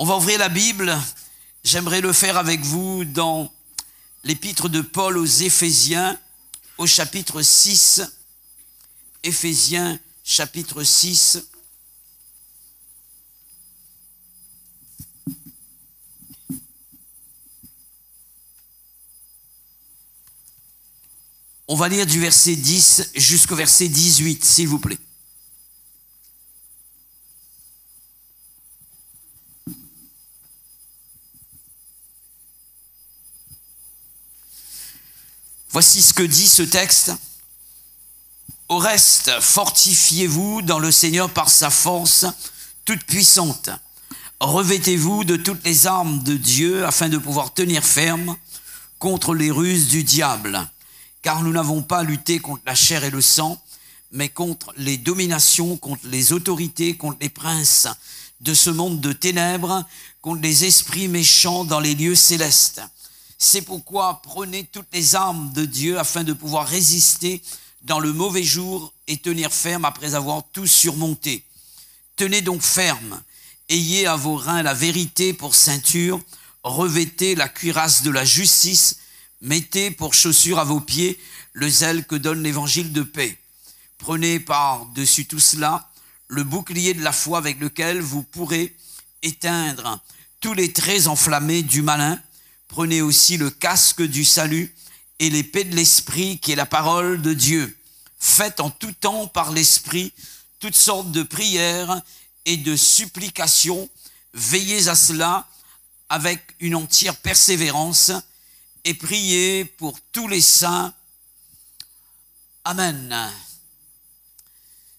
On va ouvrir la Bible. J'aimerais le faire avec vous dans l'épître de Paul aux Éphésiens, au chapitre 6. Éphésiens, chapitre 6. On va lire du verset 10 jusqu'au verset 18, s'il vous plaît. Voici ce que dit ce texte. Au reste, fortifiez-vous dans le Seigneur par sa force toute puissante. Revêtez-vous de toutes les armes de Dieu afin de pouvoir tenir ferme contre les ruses du diable. Car nous n'avons pas à lutter contre la chair et le sang, mais contre les dominations, contre les autorités, contre les princes de ce monde de ténèbres, contre les esprits méchants dans les lieux célestes. C'est pourquoi prenez toutes les armes de Dieu afin de pouvoir résister dans le mauvais jour et tenir ferme après avoir tout surmonté. Tenez donc ferme, ayez à vos reins la vérité pour ceinture, revêtez la cuirasse de la justice, mettez pour chaussure à vos pieds le zèle que donne l'évangile de paix. Prenez par-dessus tout cela le bouclier de la foi avec lequel vous pourrez éteindre tous les traits enflammés du malin. Prenez aussi le casque du salut et l'épée de l'esprit qui est la parole de Dieu. Faites en tout temps par l'esprit toutes sortes de prières et de supplications. Veillez à cela avec une entière persévérance et priez pour tous les saints. Amen.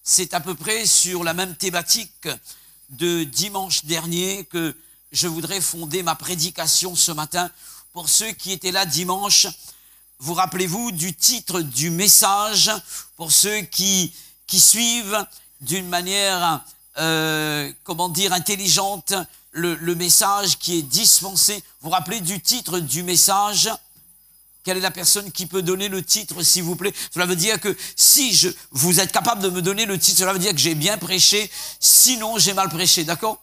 C'est à peu près sur la même thématique de dimanche dernier que je voudrais fonder ma prédication ce matin. Pour ceux qui étaient là dimanche, vous rappelez-vous du titre du message, pour ceux qui suivent d'une manière, intelligente, le message qui est dispensé. Vous vous rappelez du titre du message? Quelle est la personne qui peut donner le titre, s'il vous plaît? Cela veut dire que si vous êtes capable de me donner le titre, cela veut dire que j'ai bien prêché, sinon j'ai mal prêché, d'accord?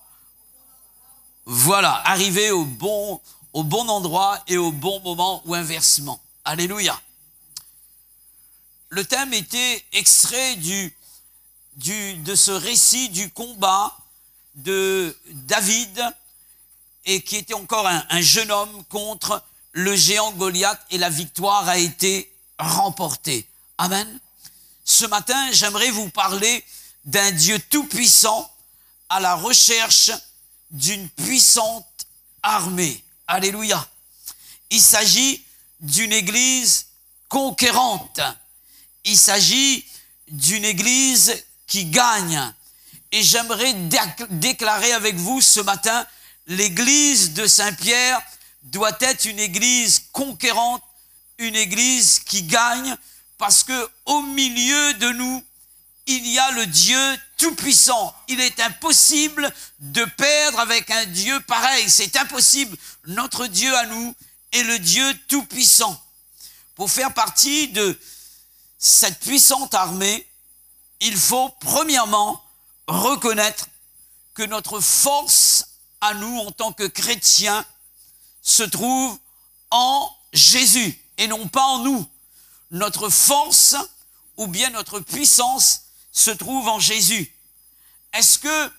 Voilà, arrivé au bon endroit et au bon moment ou inversement. Alléluia. Le thème était extrait de ce récit du combat de David et qui était encore un jeune homme contre le géant Goliath et la victoire a été remportée. Amen. Ce matin, j'aimerais vous parler d'un Dieu tout-puissant à la recherche d'une puissante armée. Alléluia. Il s'agit d'une église conquérante. Il s'agit d'une église qui gagne. Et j'aimerais déclarer avec vous ce matin, l'église de Saint-Pierre doit être une église conquérante, une église qui gagne, parce que au milieu de nous, il y a le Dieu tout-puissant. Il est impossible de perdre avec un Dieu pareil. C'est impossible. Notre Dieu à nous est le Dieu tout-puissant. Pour faire partie de cette puissante armée, il faut premièrement reconnaître que notre force à nous en tant que chrétiens se trouve en Jésus et non pas en nous. Notre force ou bien notre puissance se trouve en Jésus. Est-ce que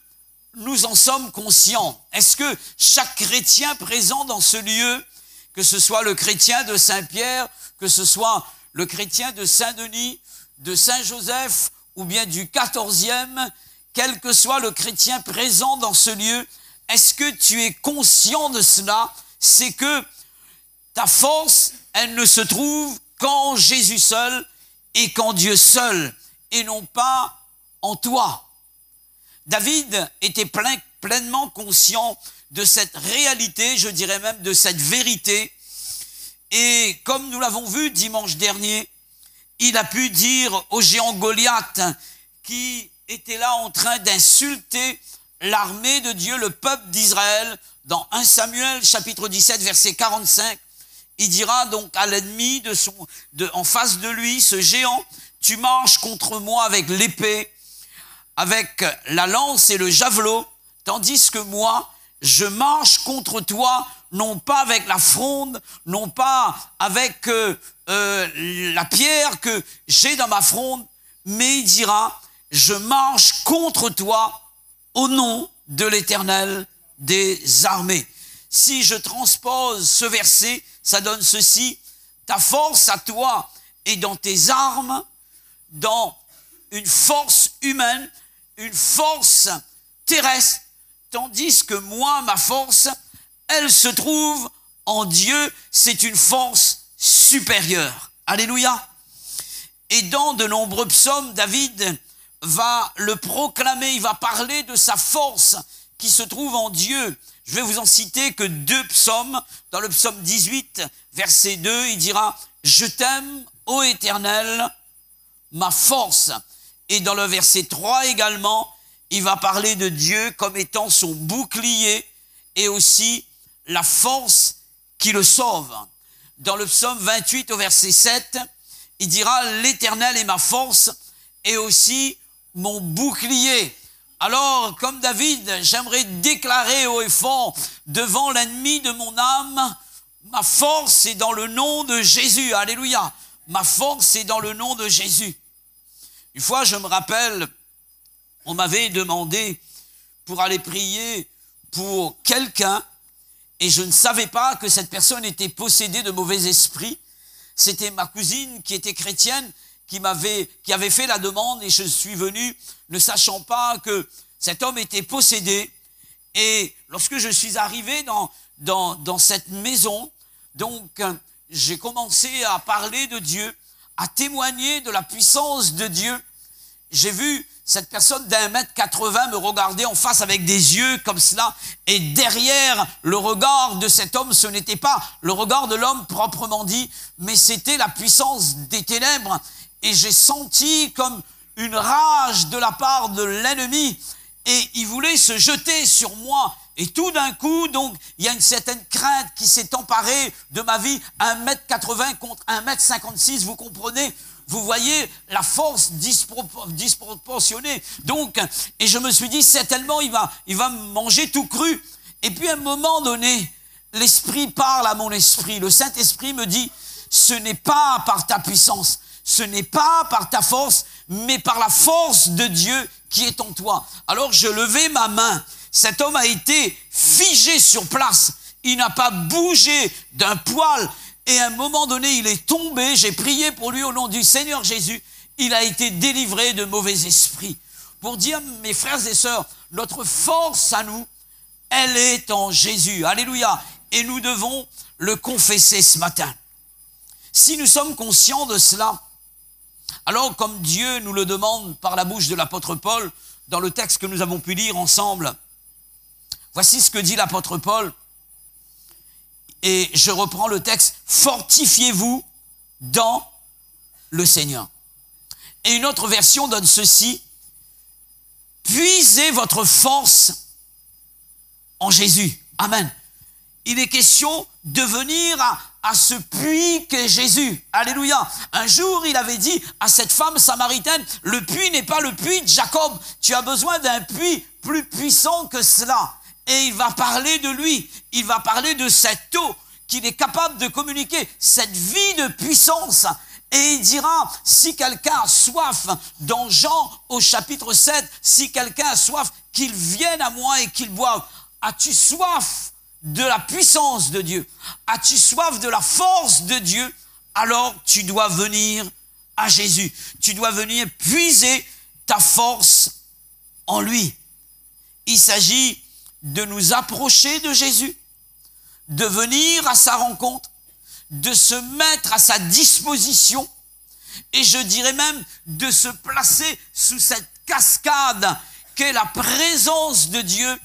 nous en sommes conscients? Est-ce que chaque chrétien présent dans ce lieu, que ce soit le chrétien de Saint-Pierre, que ce soit le chrétien de Saint-Denis, de Saint-Joseph ou bien du 14e, quel que soit le chrétien présent dans ce lieu, est-ce que tu es conscient de cela? C'est que ta force, elle ne se trouve qu'en Jésus seul et qu'en Dieu seul, et non pas en toi. David était pleinement conscient de cette réalité, je dirais même de cette vérité. Et comme nous l'avons vu dimanche dernier, il a pu dire au géant Goliath qui était là en train d'insulter l'armée de Dieu, le peuple d'Israël, dans 1 Samuel chapitre 17 verset 45, il dira donc à l'ennemi en face de lui, ce géant, tu marches contre moi avec l'épée, avec la lance et le javelot, tandis que moi, je marche contre toi, non pas avec la fronde, non pas avec la pierre que j'ai dans ma fronde, mais il dira, je marche contre toi au nom de l'Éternel des armées. Si je transpose ce verset, ça donne ceci, ta force à toi est dans tes armes, dans une force humaine, une force terrestre, tandis que moi, ma force, elle se trouve en Dieu, c'est une force supérieure. Alléluia. Et dans de nombreux psaumes, David va le proclamer, il va parler de sa force qui se trouve en Dieu. Je vais vous en citer que 2 psaumes. Dans le psaume 18, verset 2, il dira « Je t'aime, ô Éternel, ma force ». Et dans le verset 3 également, il va parler de Dieu comme étant son bouclier et aussi la force qui le sauve. Dans le psaume 28 au verset 7, il dira « L'Éternel est ma force et aussi mon bouclier ». Alors, comme David, j'aimerais déclarer haut et fort devant l'ennemi de mon âme, ma force est dans le nom de Jésus. Alléluia. Ma force est dans le nom de Jésus. Une fois, je me rappelle, on m'avait demandé pour aller prier pour quelqu'un et je ne savais pas que cette personne était possédée de mauvais esprits. C'était ma cousine qui était chrétienne qui avait fait la demande et je suis venu ne sachant pas que cet homme était possédé. Et lorsque je suis arrivé dans cette maison, donc j'ai commencé à parler de Dieu, à témoigner de la puissance de Dieu. J'ai vu cette personne d'1,80 m me regarder en face avec des yeux comme cela. Et derrière le regard de cet homme, ce n'était pas le regard de l'homme proprement dit, mais c'était la puissance des ténèbres. Et j'ai senti comme une rage de la part de l'ennemi. Et il voulait se jeter sur moi. Et tout d'un coup, donc, il y a une certaine crainte qui s'est emparée de ma vie. 1,80 m contre 1,56 m, vous comprenez? Vous voyez la force disproportionnée. Donc, et je me suis dit, certainement, il va me manger tout cru. Et puis, à un moment donné, l'Esprit parle à mon esprit. Le Saint-Esprit me dit, ce n'est pas par ta puissance, ce n'est pas par ta force, mais par la force de Dieu qui est en toi. Alors, je levai ma main. Cet homme a été figé sur place. Il n'a pas bougé d'un poil. Et à un moment donné, il est tombé. J'ai prié pour lui au nom du Seigneur Jésus. Il a été délivré de mauvais esprits. Pour dire, mes frères et sœurs, notre force à nous, elle est en Jésus. Alléluia. Et nous devons le confesser ce matin. Si nous sommes conscients de cela, alors comme Dieu nous le demande par la bouche de l'apôtre Paul, dans le texte que nous avons pu lire ensemble, voici ce que dit l'apôtre Paul. Et je reprends le texte, fortifiez-vous dans le Seigneur. Et une autre version donne ceci, puisez votre force en Jésus. Amen. Il est question de venir à ce puits qu'est Jésus. Alléluia. Un jour, il avait dit à cette femme samaritaine, le puits n'est pas le puits de Jacob. Tu as besoin d'un puits plus puissant que cela. Et il va parler de lui. Il va parler de cette eau qu'il est capable de communiquer, cette vie de puissance. Et il dira, si quelqu'un a soif, dans Jean au chapitre 7, si quelqu'un a soif, qu'il vienne à moi et qu'il boive. As-tu soif de la puissance de Dieu? As-tu soif de la force de Dieu? Alors tu dois venir à Jésus. Tu dois venir puiser ta force en lui. Il s'agit de nous approcher de Jésus, de venir à sa rencontre, de se mettre à sa disposition et je dirais même de se placer sous cette cascade qu'est la présence de Dieu.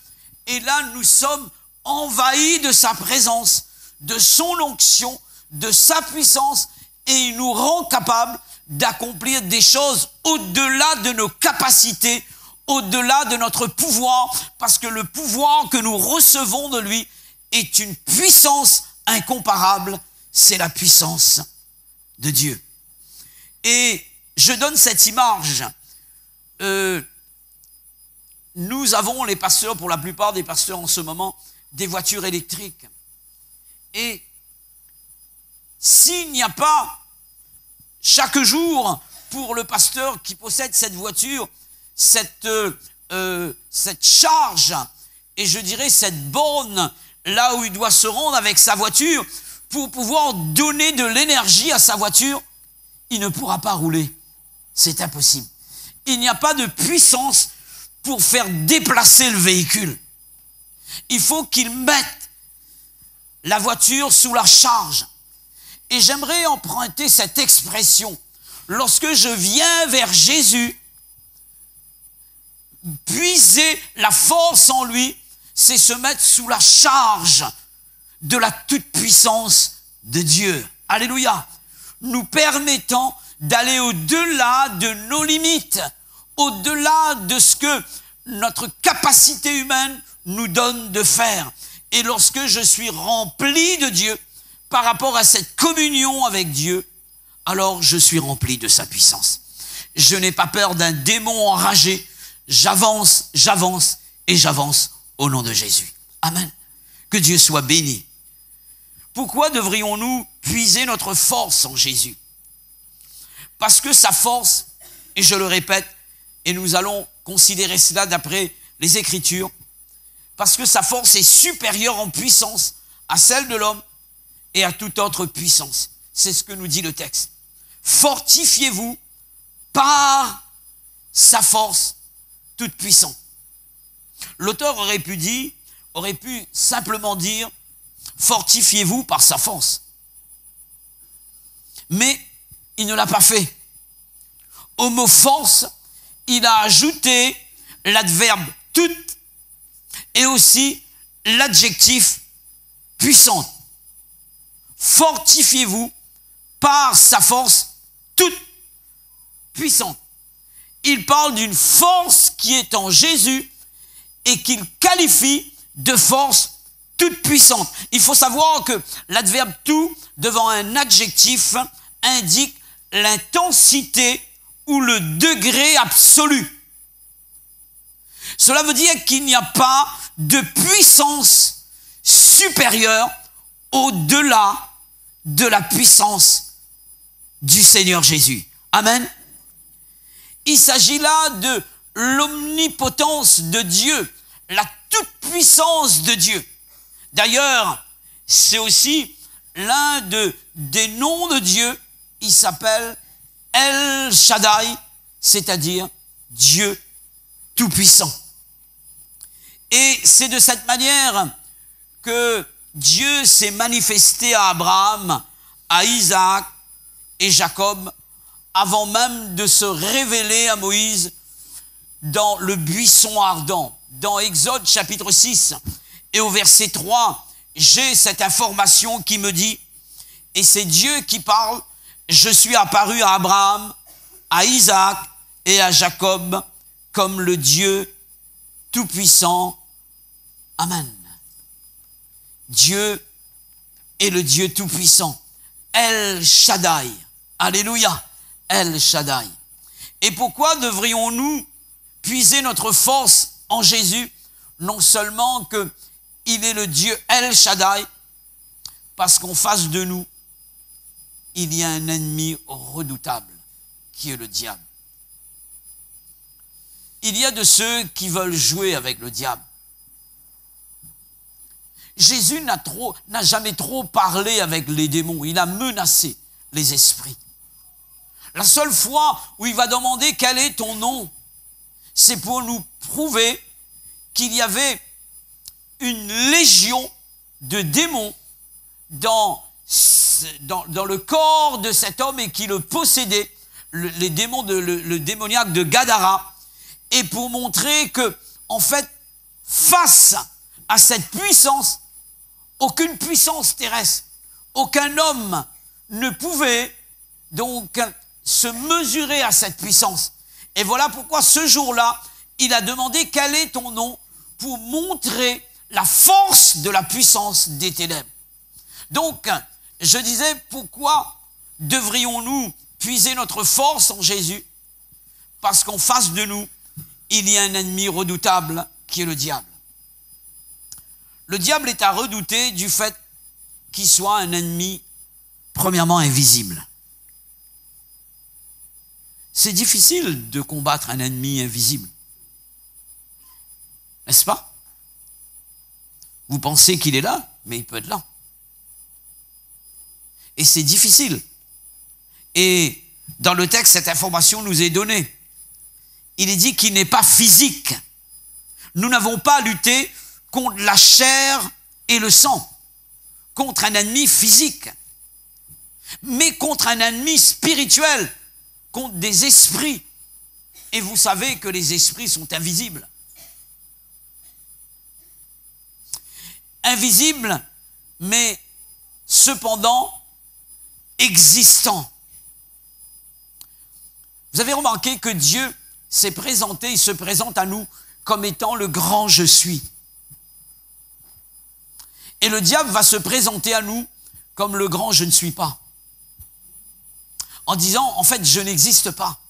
Et là, nous sommes envahis de sa présence, de son onction, de sa puissance et il nous rend capables d'accomplir des choses au-delà de nos capacités, au-delà de notre pouvoir, parce que le pouvoir que nous recevons de lui est une puissance incomparable, c'est la puissance de Dieu. Et je donne cette image. nous avons, les pasteurs, pour la plupart des pasteurs en ce moment, des voitures électriques. Et s'il n'y a pas chaque jour pour le pasteur qui possède cette voiture, cette charge, et je dirais cette borne là où il doit se rendre avec sa voiture pour pouvoir donner de l'énergie à sa voiture, il ne pourra pas rouler. C'est impossible. Il n'y a pas de puissance pour faire déplacer le véhicule. Il faut qu'il mette la voiture sous la charge. Et j'aimerais emprunter cette expression. Lorsque je viens vers Jésus, puiser la force en lui, c'est se mettre sous la charge de la toute-puissance de Dieu. Alléluia. Nous permettant d'aller au-delà de nos limites, au-delà de ce que notre capacité humaine nous donne de faire. Et lorsque je suis rempli de Dieu, par rapport à cette communion avec Dieu, alors je suis rempli de sa puissance. Je n'ai pas peur d'un démon enragé. J'avance, j'avance et j'avance au nom de Jésus. Amen. Que Dieu soit béni. Pourquoi devrions-nous puiser notre force en Jésus? Parce que sa force, et je le répète, et nous allons considérer cela d'après les Écritures, parce que sa force est supérieure en puissance à celle de l'homme et à toute autre puissance. C'est ce que nous dit le texte. Fortifiez-vous par sa force toute puissante. L'auteur aurait pu simplement dire, fortifiez-vous par sa force. Mais il ne l'a pas fait. Au mot force, il a ajouté l'adverbe toute et aussi l'adjectif puissante. Fortifiez-vous par sa force toute puissante. Il parle d'une force qui est en Jésus et qu'il qualifie de force toute puissante. Il faut savoir que l'adverbe tout devant un adjectif indique l'intensité ou le degré absolu. Cela veut dire qu'il n'y a pas de puissance supérieure au-delà de la puissance du Seigneur Jésus. Amen. Il s'agit là de l'omnipotence de Dieu, la toute-puissance de Dieu. D'ailleurs, c'est aussi l'un des noms de Dieu. Il s'appelle El Shaddai, c'est-à-dire Dieu tout-puissant. Et c'est de cette manière que Dieu s'est manifesté à Abraham, à Isaac et Jacob, avant même de se révéler à Moïse dans le buisson ardent. Dans Exode chapitre 6 et au verset 3, j'ai cette information qui me dit, et c'est Dieu qui parle, je suis apparu à Abraham, à Isaac et à Jacob comme le Dieu tout-puissant. Amen. Dieu est le Dieu tout-puissant. El Shaddai. Alléluia. El Shaddai. Et pourquoi devrions-nous puiser notre force en Jésus? Non seulement qu'il est le Dieu El Shaddai, parce qu'en face de nous, il y a un ennemi redoutable, qui est le diable. Il y a de ceux qui veulent jouer avec le diable. Jésus n'a jamais trop parlé avec les démons. Il a menacé les esprits. La seule fois où il va demander quel est ton nom, c'est pour nous prouver qu'il y avait une légion de démons dans le corps de cet homme et qui le possédait, les démons le démoniaque de Gadara, et pour montrer que, en fait, face à cette puissance, aucune puissance terrestre, aucun homme ne pouvait donc se mesurer à cette puissance. Et voilà pourquoi ce jour-là, il a demandé quel est ton nom pour montrer la force de la puissance des ténèbres. Donc, je disais, pourquoi devrions-nous puiser notre force en Jésus? Parce qu'en face de nous, il y a un ennemi redoutable qui est le diable. Le diable est à redouter du fait qu'il soit un ennemi premièrement invisible. C'est difficile de combattre un ennemi invisible. N'est-ce pas? Vous pensez qu'il est là, mais il peut être là. Et c'est difficile. Et dans le texte, cette information nous est donnée. Il est dit qu'il n'est pas physique. Nous n'avons pas à lutter contre la chair et le sang, contre un ennemi physique, mais contre un ennemi spirituel, contre des esprits. Et vous savez que les esprits sont invisibles. Invisibles, mais cependant existants. Vous avez remarqué que Dieu s'est présenté, il se présente à nous comme étant le grand je suis. Et le diable va se présenter à nous comme le grand je ne suis pas. En disant, en fait, je n'existe pas.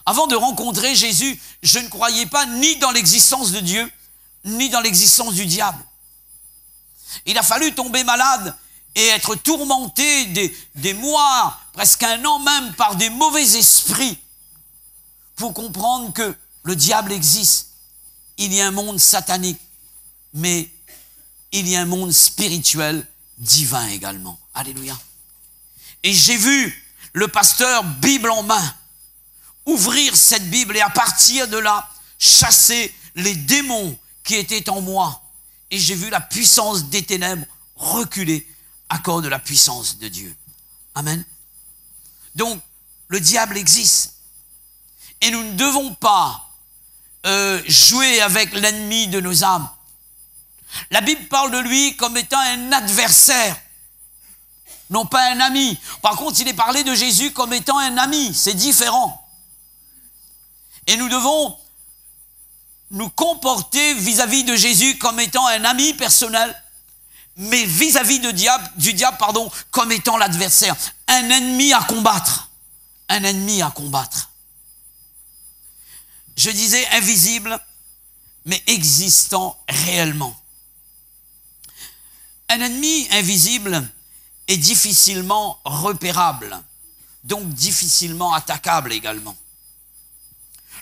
Avant de rencontrer Jésus, je ne croyais pas ni dans l'existence de Dieu, ni dans l'existence du diable. Il a fallu tomber malade et être tourmenté des mois, presque un an même, par des mauvais esprits pour comprendre que le diable existe. Il y a un monde satanique, mais il y a un monde spirituel, divin également. Alléluia. Et j'ai vu le pasteur, Bible en main, ouvrir cette Bible et à partir de là, chasser les démons qui étaient en moi. Et j'ai vu la puissance des ténèbres reculer à cause de la puissance de Dieu. Amen. Donc, le diable existe. Et nous ne devons pas jouer avec l'ennemi de nos âmes. La Bible parle de lui comme étant un adversaire, non pas un ami. Par contre, il est parlé de Jésus comme étant un ami. C'est différent. Et nous devons nous comporter vis-à-vis de Jésus comme étant un ami personnel, mais vis-à-vis du diable, comme étant l'adversaire. Un ennemi à combattre. Un ennemi à combattre. Je disais invisible, mais existant réellement. Un ennemi invisible est difficilement repérable, donc difficilement attaquable également.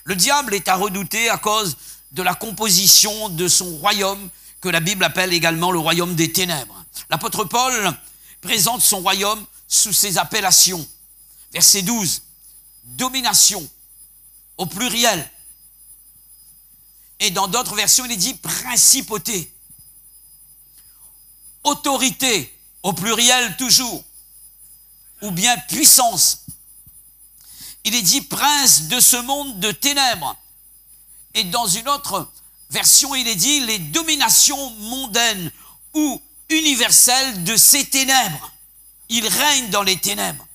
Le diable est à redouter à cause de la composition de son royaume, que la Bible appelle également le royaume des ténèbres. L'apôtre Paul présente son royaume sous ces appellations. Verset 12, domination, au pluriel. Et dans d'autres versions, il est dit principauté, autorité, au pluriel toujours, ou bien puissance. Il est dit prince de ce monde de ténèbres. Et dans une autre version, il est dit les dominations mondaines ou universelles de ces ténèbres. Il règne dans les ténèbres.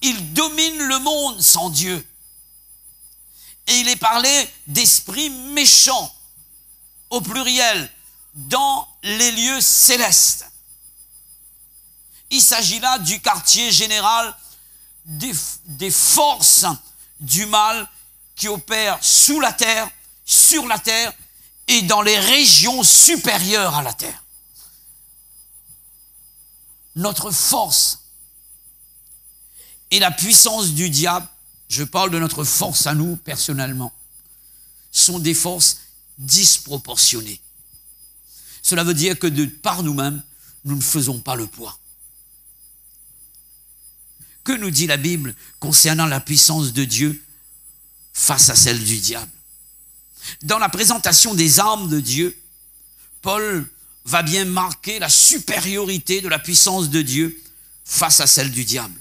Il domine le monde sans Dieu. Et il est parlé d'esprits méchants, au pluriel, dans les lieux célestes. Il s'agit là du quartier général des forces du mal qui opèrent sous la terre, sur la terre et dans les régions supérieures à la terre. Notre force et la puissance du diable, je parle de notre force à nous personnellement, sont des forces disproportionnées. Cela veut dire que de par nous-mêmes, nous ne faisons pas le poids. Que nous dit la Bible concernant la puissance de Dieu face à celle du diable? Dans la présentation des armes de Dieu, Paul va bien marquer la supériorité de la puissance de Dieu face à celle du diable.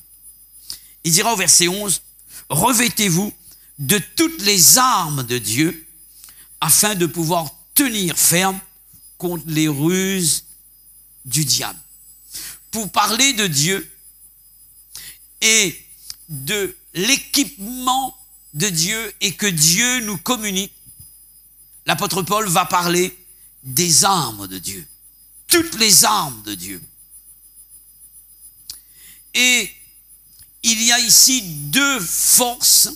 Il dira au verset 11, « Revêtez-vous de toutes les armes de Dieu afin de pouvoir tenir ferme contre les ruses du diable. » Pour parler de Dieu et de l'équipement de Dieu et que Dieu nous communique, l'apôtre Paul va parler des armes de Dieu. Toutes les armes de Dieu. Et il y a ici deux forces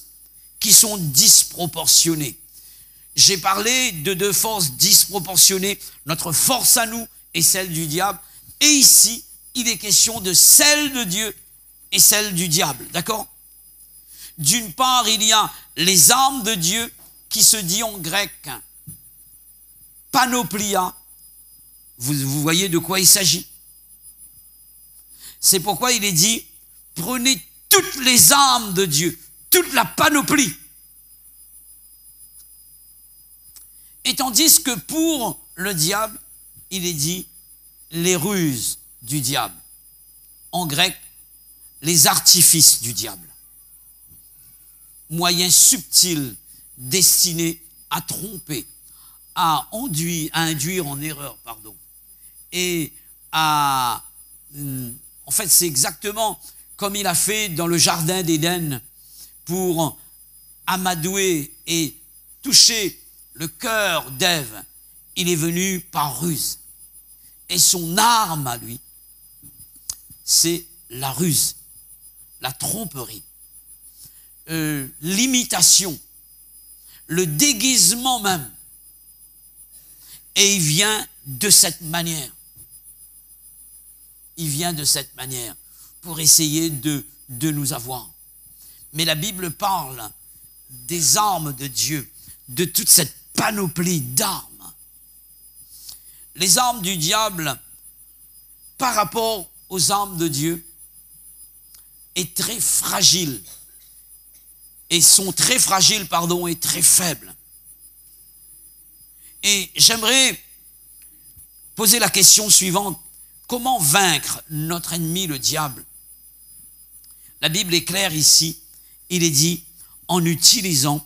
qui sont disproportionnées. J'ai parlé de deux forces disproportionnées, notre force à nous et celle du diable. Et ici, il est question de celle de Dieu et celle du diable, d'accord? D'une part, il y a les armes de Dieu qui se dit en grec panoplia. Vous voyez de quoi il s'agit. C'est pourquoi il est dit, prenez toutes les armes de Dieu, toute la panoplie. Et tandis que pour le diable, il est dit les ruses du diable. En grec, les artifices du diable. Moyens subtils destinés à tromper, à induire en erreur, et en fait, c'est exactement comme il a fait dans le jardin d'Éden pour amadouer et toucher le cœur d'Ève. Il est venu par ruse. Et son arme à lui, c'est la ruse, la tromperie, l'imitation, le déguisement même. Et il vient de cette manière. Il vient de cette manière pour essayer de nous avoir. Mais la Bible parle des armes de Dieu, de toute cette panoplie d'armes. Les armes du diable, par rapport aux armes de Dieu, est très fragile. Et sont très fragiles, et très faibles. Et j'aimerais poser la question suivante. Comment vaincre notre ennemi, le diable? La Bible est claire ici. Il est dit, en utilisant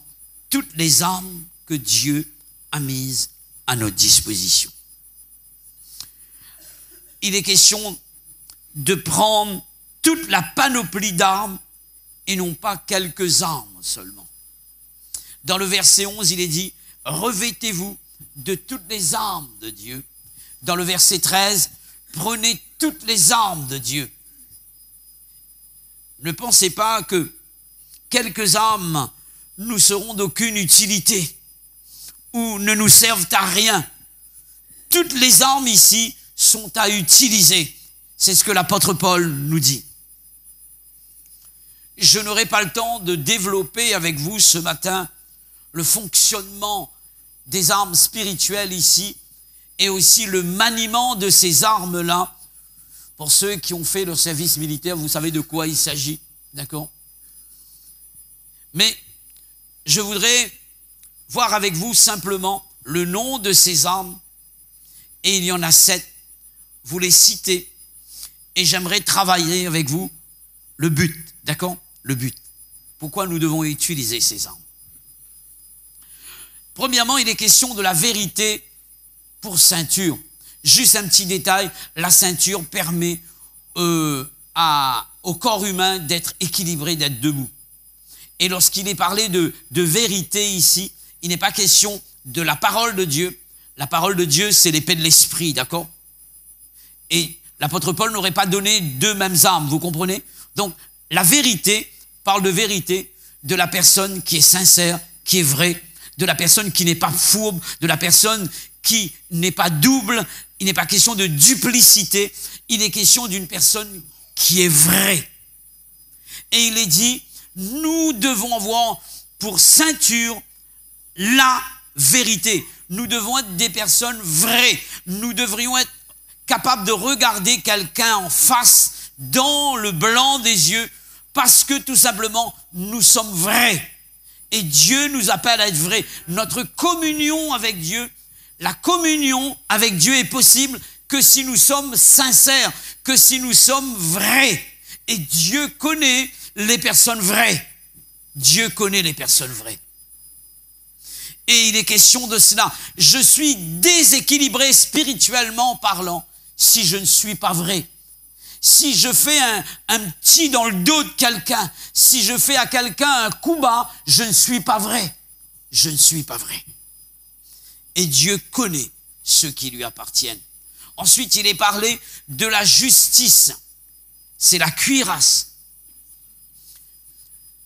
toutes les armes que Dieu a mises à notre disposition. Il est question de prendre toute la panoplie d'armes et non pas quelques armes seulement. Dans le verset 11, il est dit, revêtez-vous de toutes les armes de Dieu. Dans le verset 13, prenez toutes les armes de Dieu. Ne pensez pas que quelques armes nous seront d'aucune utilité ou ne nous servent à rien. Toutes les armes ici sont à utiliser. C'est ce que l'apôtre Paul nous dit. Je n'aurai pas le temps de développer avec vous ce matin le fonctionnement des armes spirituelles ici et aussi le maniement de ces armes-là. Pour ceux qui ont fait leur service militaire, vous savez de quoi il s'agit, d'accord? Mais je voudrais voir avec vous simplement le nom de ces armes, et il y en a 7, vous les citez, et j'aimerais travailler avec vous le but, d'accord? Le but. Pourquoi nous devons utiliser ces armes? Premièrement, il est question de la vérité pour ceinture. Juste un petit détail, la ceinture permet au corps humain d'être équilibré, d'être debout. Et lorsqu'il est parlé de vérité ici, il n'est pas question de la parole de Dieu. La parole de Dieu, c'est l'épée de l'esprit, d'accord? Et l'apôtre Paul n'aurait pas donné deux mêmes armes, vous comprenez? Donc, la vérité parle de vérité de la personne qui est sincère, qui est vraie, de la personne qui n'est pas fourbe, de la personne qui n'est pas double. Il n'est pas question de duplicité, il est question d'une personne qui est vraie. Et il est dit, nous devons avoir pour ceinture la vérité. Nous devons être des personnes vraies. Nous devrions être capables de regarder quelqu'un en face, dans le blanc des yeux, parce que tout simplement, nous sommes vrais. Et Dieu nous appelle à être vrais. Notre communion avec Dieu, la communion avec Dieu est possible que si nous sommes sincères, que si nous sommes vrais. Et Dieu connaît les personnes vraies. Dieu connaît les personnes vraies. Et il est question de cela. Je suis déséquilibré spirituellement parlant si je ne suis pas vrai. Si je fais un petit dans le dos de quelqu'un, si je fais à quelqu'un un coup bas, je ne suis pas vrai. Je ne suis pas vrai. Et Dieu connaît ceux qui lui appartiennent. Ensuite, il est parlé de la justice. C'est la cuirasse.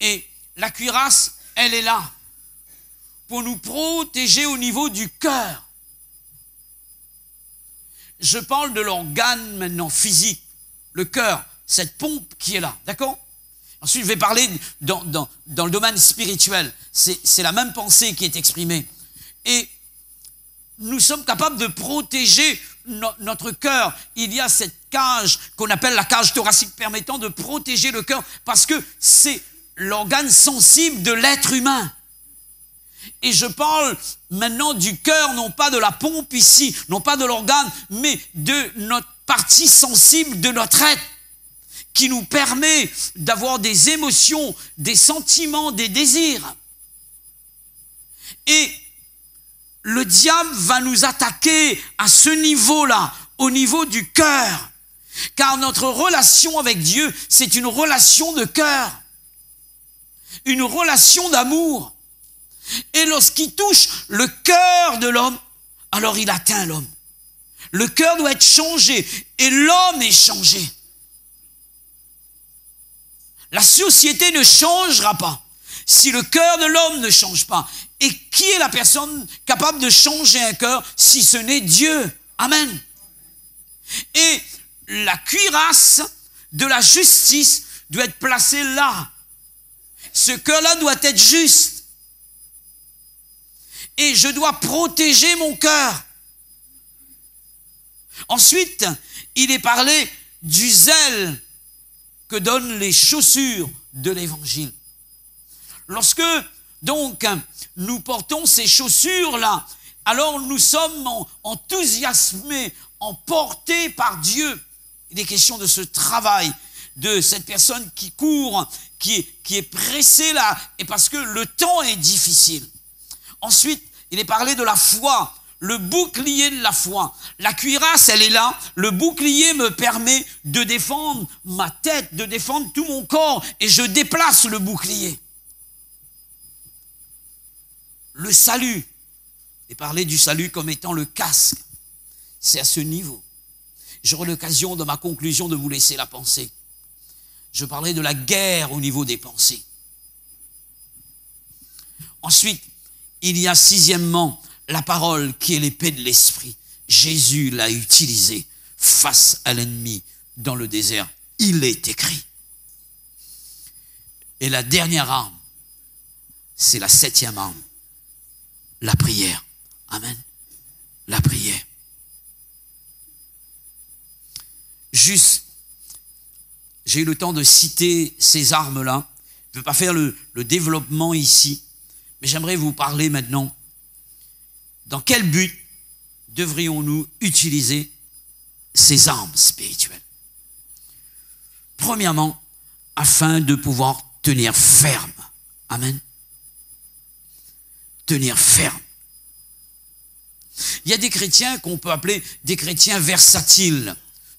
Et la cuirasse, elle est là pour nous protéger au niveau du cœur. Je parle de l'organe maintenant physique, le cœur, cette pompe qui est là, d'accord? Ensuite, je vais parler dans le domaine spirituel. C'est la même pensée qui est exprimée. Et nous sommes capables de protéger notre cœur. Il y a cette cage qu'on appelle la cage thoracique permettant de protéger le cœur parce que c'est l'organe sensible de l'être humain. Et je parle maintenant du cœur, non pas de la pompe ici, non pas de l'organe, mais de notre partie sensible de notre être, qui nous permet d'avoir des émotions, des sentiments, des désirs. Et le diable va nous attaquer à ce niveau-là, au niveau du cœur. Car notre relation avec Dieu, c'est une relation de cœur, une relation d'amour. Et lorsqu'il touche le cœur de l'homme, alors il atteint l'homme. Le cœur doit être changé et l'homme est changé. La société ne changera pas si le cœur de l'homme ne change pas. Et qui est la personne capable de changer un cœur si ce n'est Dieu? Amen. Et la cuirasse de la justice doit être placée là. Ce cœur-là doit être juste. Et je dois protéger mon cœur. Ensuite, il est parlé du zèle que donnent les chaussures de l'évangile. Lorsque, donc, nous portons ces chaussures-là, alors nous sommes enthousiasmés, emportés par Dieu. Il est question de ce travail, de cette personne qui court, qui est pressée là, et parce que le temps est difficile. Ensuite, il est parlé de la foi, le bouclier de la foi. La cuirasse, elle est là. Le bouclier me permet de défendre ma tête, de défendre tout mon corps, et je déplace le bouclier. Le salut, et parler du salut comme étant le casque, c'est à ce niveau. J'aurai l'occasion de ma conclusion de vous laisser la pensée. Je parlerai de la guerre au niveau des pensées. Ensuite, il y a sixièmement la parole qui est l'épée de l'esprit. Jésus l'a utilisée face à l'ennemi dans le désert. Il est écrit. Et la dernière arme, c'est la septième arme, la prière. Amen. La prière. Juste, j'ai eu le temps de citer ces armes-là. Je ne vais pas faire le développement ici, mais j'aimerais vous parler maintenant. Dans quel but devrions-nous utiliser ces armes spirituelles? Premièrement, afin de pouvoir tenir ferme. Amen. Tenir ferme. Il y a des chrétiens qu'on peut appeler des chrétiens versatiles,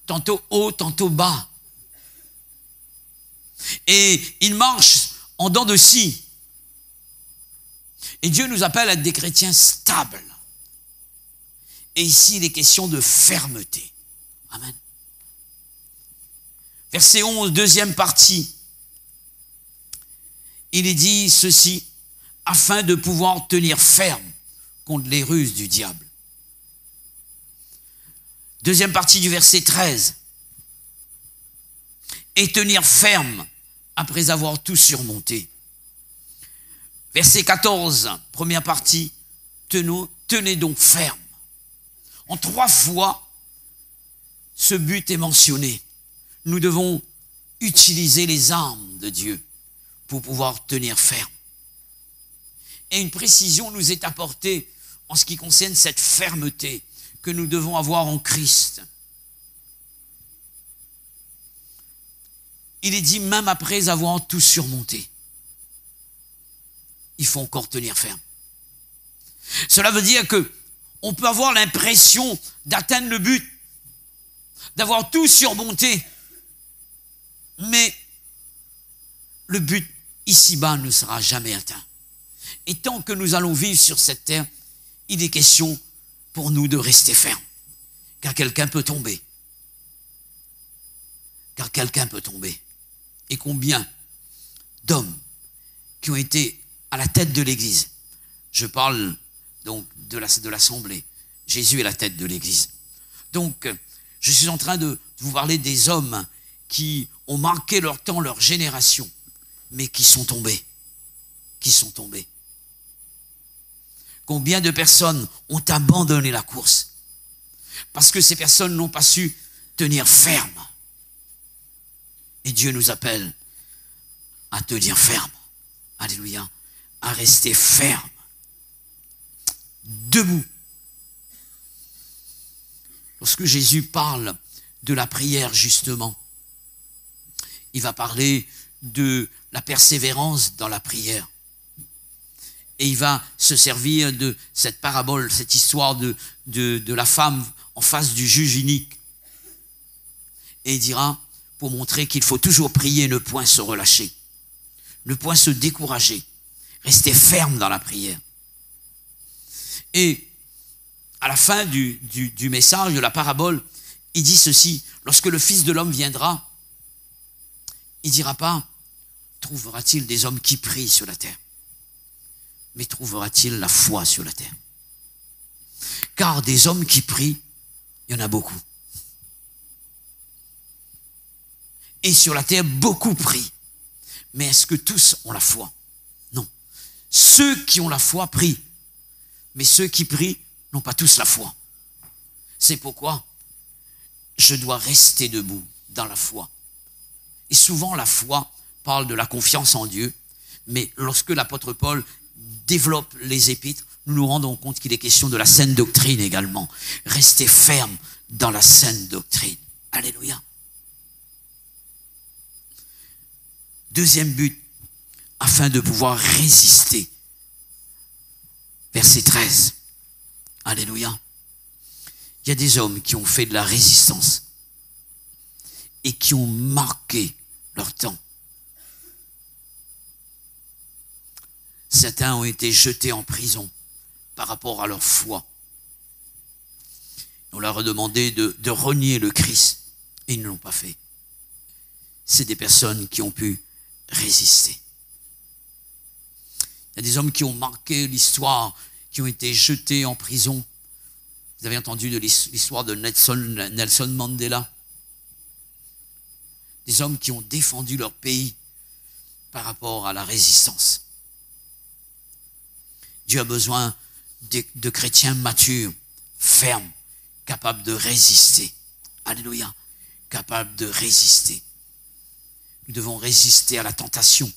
tantôt haut, tantôt bas. Et ils marchent en dents de scie. Et Dieu nous appelle à être des chrétiens stables. Et ici, il est question de fermeté. Amen. Verset 11, deuxième partie. Il est dit ceci, afin de pouvoir tenir ferme contre les ruses du diable. Deuxième partie du verset 13. Et tenir ferme après avoir tout surmonté. Verset 14, première partie, tenez donc ferme. En 3 fois, ce but est mentionné. Nous devons utiliser les armes de Dieu pour pouvoir tenir ferme. Et une précision nous est apportée en ce qui concerne cette fermeté que nous devons avoir en Christ. Il est dit, même après avoir tout surmonté, il faut encore tenir ferme. Cela veut dire que on peut avoir l'impression d'atteindre le but, d'avoir tout surmonté, mais le but ici-bas ne sera jamais atteint. Et tant que nous allons vivre sur cette terre, il est question pour nous de rester fermes, car quelqu'un peut tomber. Et combien d'hommes qui ont été à la tête de l'Église. Je parle donc de l'Assemblée. Jésus est la tête de l'Église. Donc, je suis en train de vous parler des hommes qui ont marqué leur temps, leur génération, mais qui sont tombés. Qui sont tombés. Combien de personnes ont abandonné la course parce que ces personnes n'ont pas su tenir ferme. Et Dieu nous appelle à tenir ferme. Alléluia. À rester ferme. Debout. Lorsque Jésus parle de la prière, justement, il va parler de la persévérance dans la prière. Et il va se servir de cette parabole, cette histoire de la femme en face du juge unique. Et il dira, pour montrer qu'il faut toujours prier, ne point se relâcher, ne point se décourager, rester ferme dans la prière. Et à la fin du message, de la parabole, il dit ceci, lorsque le Fils de l'homme viendra, il ne dira pas, trouvera-t-il des hommes qui prient sur la terre? Mais trouvera-t-il la foi sur la terre? Car des hommes qui prient, il y en a beaucoup. Et sur la terre, beaucoup prient. Mais est-ce que tous ont la foi? Non. Ceux qui ont la foi prient. Mais ceux qui prient n'ont pas tous la foi. C'est pourquoi je dois rester debout dans la foi. Et souvent, la foi parle de la confiance en Dieu. Mais lorsque l'apôtre Paul développe les épîtres, nous nous rendons compte qu'il est question de la saine doctrine également. Rester ferme dans la saine doctrine. Alléluia. Deuxième but, afin de pouvoir résister. Verset 13. Alléluia. Il y a des hommes qui ont fait de la résistance et qui ont marqué leur temps. Certains ont été jetés en prison par rapport à leur foi. On leur a demandé de renier le Christ et ils ne l'ont pas fait. C'est des personnes qui ont pu résister. Il y a des hommes qui ont marqué l'histoire, qui ont été jetés en prison. Vous avez entendu de l'histoire de Nelson Mandela. Des hommes qui ont défendu leur pays par rapport à la résistance. Dieu a besoin de chrétiens matures, fermes, capables de résister. Alléluia. Capables de résister. Nous devons résister à la tentation.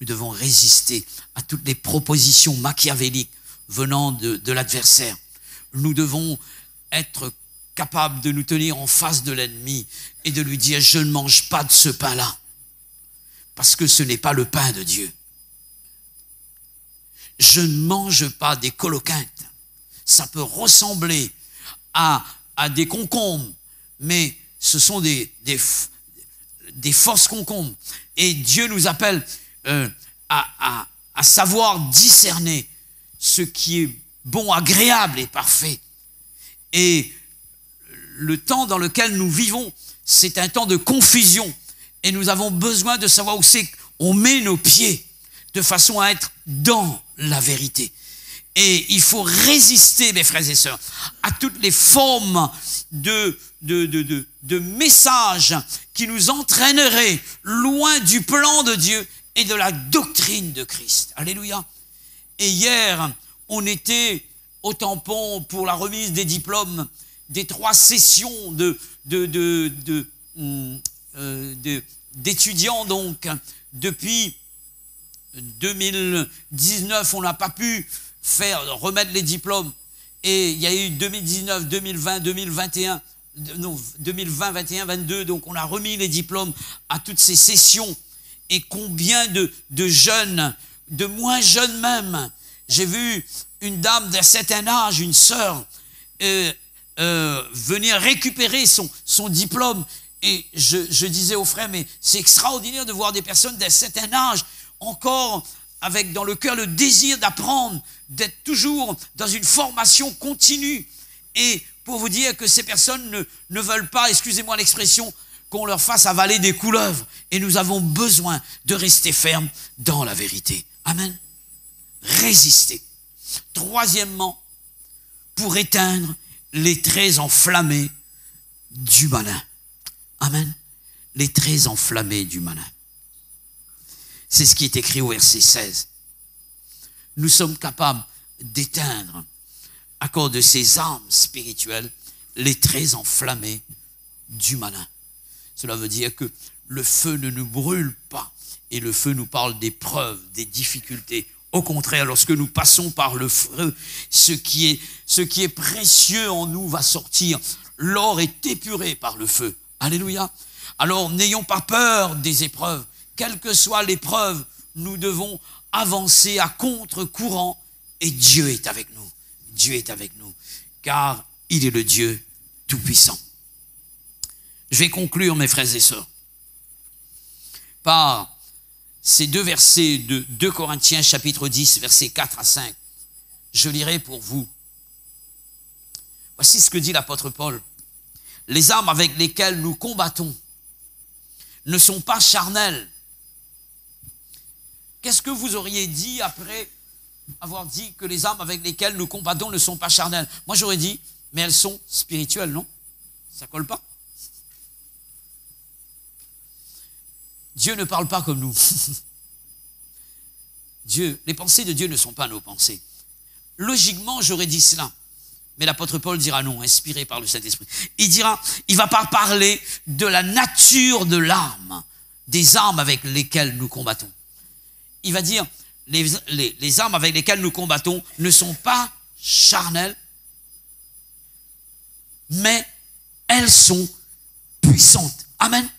Nous devons résister à toutes les propositions machiavéliques venant de l'adversaire. Nous devons être capables de nous tenir en face de l'ennemi et de lui dire, je ne mange pas de ce pain-là, parce que ce n'est pas le pain de Dieu. Je ne mange pas des coloquintes. Ça peut ressembler à des concombres, mais ce sont des fausses concombres. Et Dieu nous appelle à savoir discerner ce qui est bon, agréable et parfait. Et le temps dans lequel nous vivons, c'est un temps de confusion. Et nous avons besoin de savoir où c'est qu'on met nos pieds, de façon à être dans la vérité. Et il faut résister, mes frères et sœurs, à toutes les formes de messages qui nous entraîneraient loin du plan de Dieu et de la doctrine de Christ. Alléluia. Et hier, on était au tampon pour la remise des diplômes des 3 sessions d'étudiants. Donc, depuis 2019, on n'a pas pu remettre les diplômes. Et il y a eu 2019, 2020, 2021, non, 2020, 21, 22. Donc, on a remis les diplômes à toutes ces sessions. Et combien de jeunes, de moins jeunes même. J'ai vu une dame d'un certain âge, une sœur, venir récupérer son diplôme. Et je disais aux frères, mais c'est extraordinaire de voir des personnes d'un certain âge encore avec dans le cœur le désir d'apprendre, d'être toujours dans une formation continue. Et pour vous dire que ces personnes ne veulent pas, excusez-moi l'expression, qu'on leur fasse avaler des couleuvres. Et nous avons besoin de rester fermes dans la vérité. Amen. résister. Troisièmement, pour éteindre les traits enflammés du malin. Amen. Les traits enflammés du malin. C'est ce qui est écrit au verset 16. Nous sommes capables d'éteindre, à cause de ces armes spirituelles, les traits enflammés du malin. Cela veut dire que le feu ne nous brûle pas. Et le feu nous parle des preuves, des difficultés. Au contraire, lorsque nous passons par le feu, ce qui est précieux en nous va sortir. L'or est épuré par le feu. Alléluia. Alors, n'ayons pas peur des épreuves. Quelle que soit l'épreuve, nous devons avancer à contre-courant. Et Dieu est avec nous. Dieu est avec nous. Car il est le Dieu tout-puissant. Je vais conclure, mes frères et sœurs, par ces deux versets de 2 Corinthiens chapitre 10, versets 4 à 5. Je lirai pour vous. Voici ce que dit l'apôtre Paul. Les armes avec lesquelles nous combattons ne sont pas charnelles. Qu'est-ce que vous auriez dit après avoir dit que les armes avec lesquelles nous combattons ne sont pas charnelles? Moi j'aurais dit, mais elles sont spirituelles, non? Ça colle pas? Dieu ne parle pas comme nous. Les pensées de Dieu ne sont pas nos pensées. Logiquement, j'aurais dit cela. Mais l'apôtre Paul dira non, inspiré par le Saint-Esprit. Il va pas parler de la nature de l'arme, des armes avec lesquelles nous combattons. Il va dire, les armes avec lesquelles nous combattons ne sont pas charnelles, mais elles sont puissantes. Amen.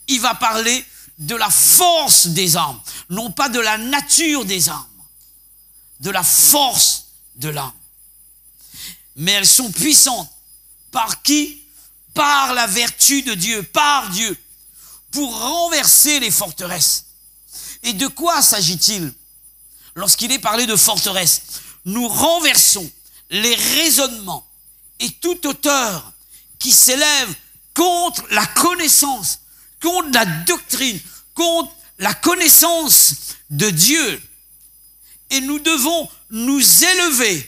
Il va parler de la force des armes, non pas de la nature des armes, de la force de l'arme. Mais elles sont puissantes. Par qui? Par la vertu de Dieu, par Dieu, pour renverser les forteresses. Et de quoi s'agit-il lorsqu'il est parlé de forteresse? Nous renversons les raisonnements et toute hauteur qui s'élève contre la connaissance, contre la doctrine, contre la connaissance de Dieu. Et nous devons nous élever.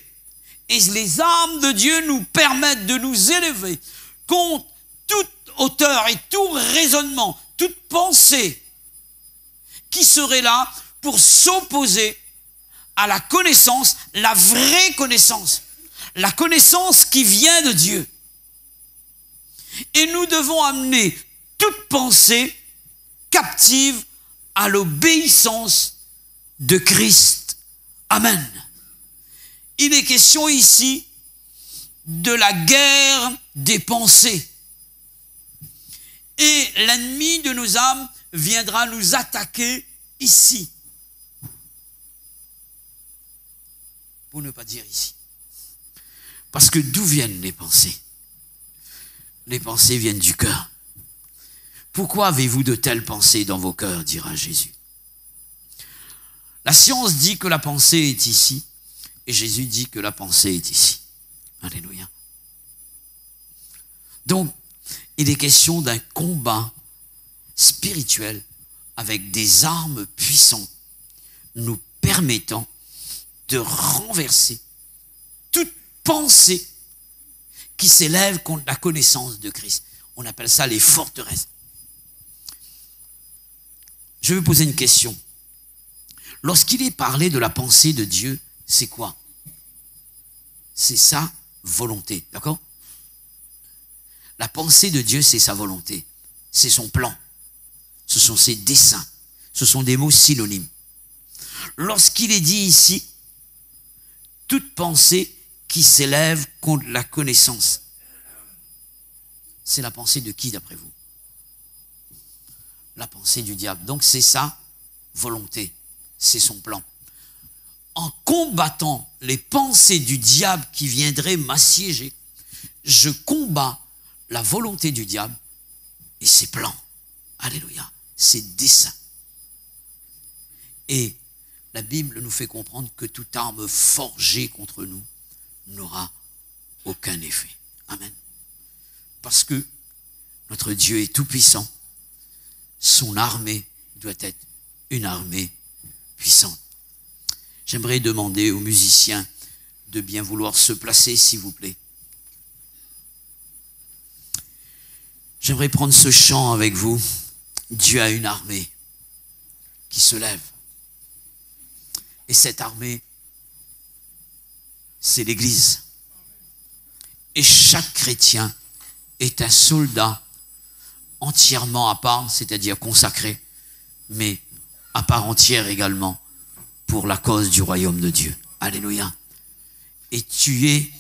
Et les armes de Dieu nous permettent de nous élever contre toute hauteur et tout raisonnement, toute pensée qui serait là pour s'opposer à la connaissance, la vraie connaissance, la connaissance qui vient de Dieu. Et nous devons amener toute pensée captive à l'obéissance de Christ. Amen. Il est question ici de la guerre des pensées. Et l'ennemi de nos âmes viendra nous attaquer ici. Pour ne pas dire ici. Parce que d'où viennent les pensées? Les pensées viennent du cœur. Pourquoi avez-vous de telles pensées dans vos cœurs, dira Jésus. La science dit que la pensée est ici. Et Jésus dit que la pensée est ici. Alléluia. Donc, il est question d'un combat spirituel avec des armes puissantes nous permettant de renverser toute pensée qui s'élève contre la connaissance de Christ. On appelle ça les forteresses. Je vais vous poser une question. Lorsqu'il est parlé de la pensée de Dieu, c'est quoi? C'est sa volonté, d'accord? La pensée de Dieu, c'est sa volonté. C'est son plan. Ce sont ses desseins. Ce sont des mots synonymes. Lorsqu'il est dit ici, toute pensée qui s'élève contre la connaissance, c'est la pensée de qui d'après vous? La pensée du diable. Donc c'est sa volonté. C'est son plan. En combattant les pensées du diable qui viendraient m'assiéger, je combats la volonté du diable et ses plans. Alléluia. Ses desseins. Et la Bible nous fait comprendre que toute arme forgée contre nous n'aura aucun effet. Amen. Parce que notre Dieu est tout puissant. Son armée doit être une armée puissante. J'aimerais demander aux musiciens de bien vouloir se placer, s'il vous plaît. J'aimerais prendre ce chant avec vous. Dieu a une armée qui se lève. Et cette armée, c'est l'Église. Et chaque chrétien est un soldat entièrement à part, c'est-à-dire consacré, mais à part entière également pour la cause du royaume de Dieu. Alléluia. Et tu es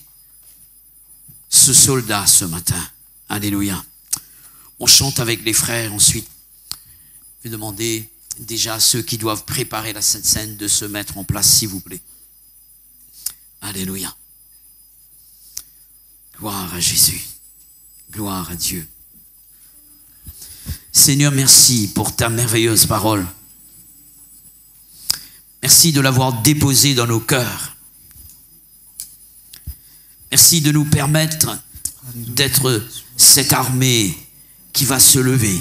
ce soldat ce matin. Alléluia. On chante avec les frères ensuite. Je vais demander déjà à ceux qui doivent préparer la Sainte Seine de se mettre en place, s'il vous plaît. Alléluia. Gloire à Jésus. Gloire à Dieu. Seigneur, merci pour ta merveilleuse parole. Merci de l'avoir déposée dans nos cœurs. Merci de nous permettre d'être cette armée qui va se lever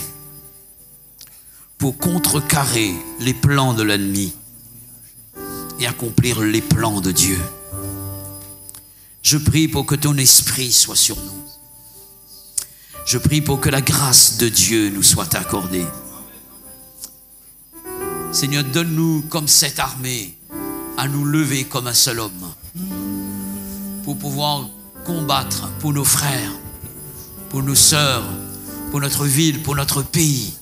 pour contrecarrer les plans de l'ennemi et accomplir les plans de Dieu. Je prie pour que ton esprit soit sur nous. Je prie pour que la grâce de Dieu nous soit accordée. Seigneur, donne-nous comme cette armée à nous lever comme un seul homme pour pouvoir combattre pour nos frères, pour nos sœurs, pour notre ville, pour notre pays,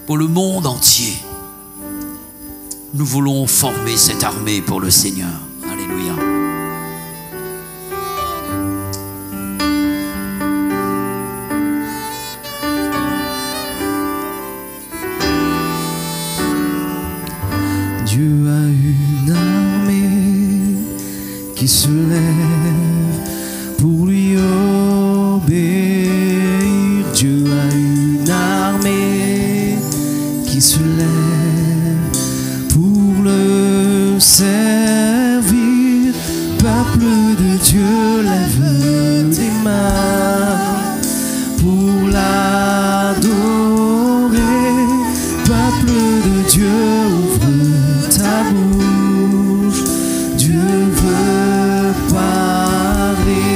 pour le monde entier. Nous voulons former cette armée pour le Seigneur. Alléluia. Dieu a une armée qui se lève pour lui obéir. Dieu a une armée qui se lève pour le servir. Peuple de Dieu, lève tes mains pour l'adorer. Peuple de Dieu, ouvre ta bouche, Dieu veut parler.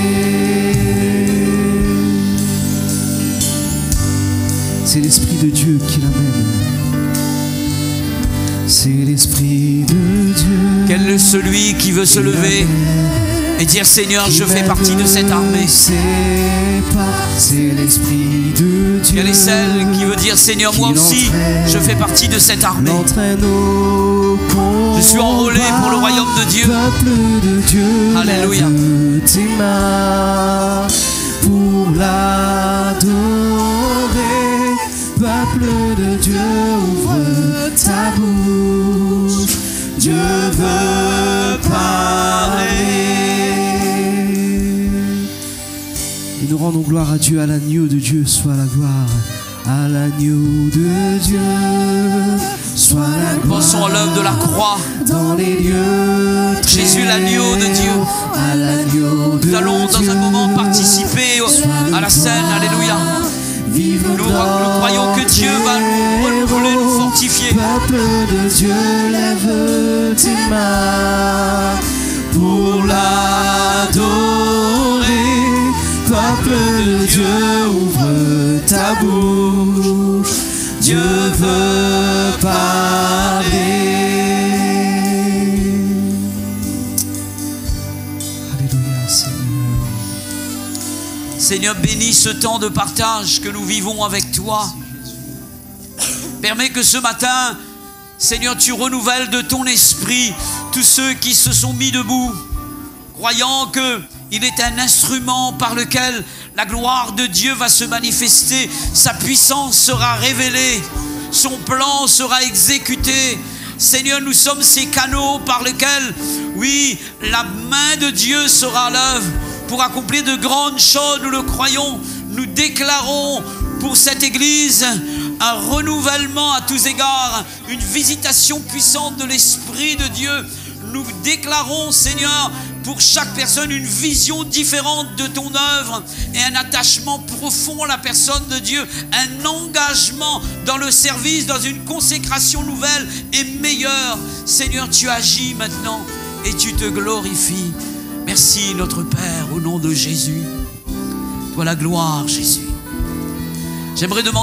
C'est l'Esprit de Dieu qui l'amène. C'est l'Esprit de Dieu. Quel est celui qui veut se lever et dire Seigneur, je fais partie de cette armée? C'est l'Esprit de Dieu. Quelle est celle qui veut dire Seigneur, moi aussi, je fais partie de cette armée? Je suis enrôlé pour le royaume de Dieu. Peuple de Dieu, alléluia. Lève tes mains pour l'adorer. Peuple de Dieu, ouvre ta bouche. Dieu veut parler. Et nous rendons gloire à Dieu, à l'agneau de Dieu soit la gloire. À l'agneau de Dieu soit la gloire. Pensons à l'œuvre de la croix. Dans les lieux Jésus, l'agneau de Dieu. À l'agneau de Dieu. Nous allons dans un moment participer à la scène. Alléluia. Nous croyons que Dieu va nous renouveler, nous fortifier. Peuple de Dieu, lève tes mains pour l'adorer. Peuple de Dieu, ouvre ta bouche. Dieu veut parler. Alléluia, Seigneur. Seigneur, bénis ce temps de partage que nous vivons avec toi. Permets que ce matin, Seigneur, tu renouvelles de ton esprit tous ceux qui se sont mis debout, croyant qu'il est un instrument par lequel la gloire de Dieu va se manifester, sa puissance sera révélée, son plan sera exécuté. Seigneur, nous sommes ces canaux par lesquels, oui, la main de Dieu sera à l'œuvre pour accomplir de grandes choses, nous le croyons. Nous déclarons pour cette Église un renouvellement à tous égards, une visitation puissante de l'Esprit de Dieu. Nous déclarons, Seigneur, pour chaque personne une vision différente de ton œuvre et un attachement profond à la personne de Dieu, un engagement dans le service, dans une consécration nouvelle et meilleure. Seigneur, tu agis maintenant et tu te glorifies. Merci notre Père, au nom de Jésus. Toi la gloire, Jésus. J'aimerais demander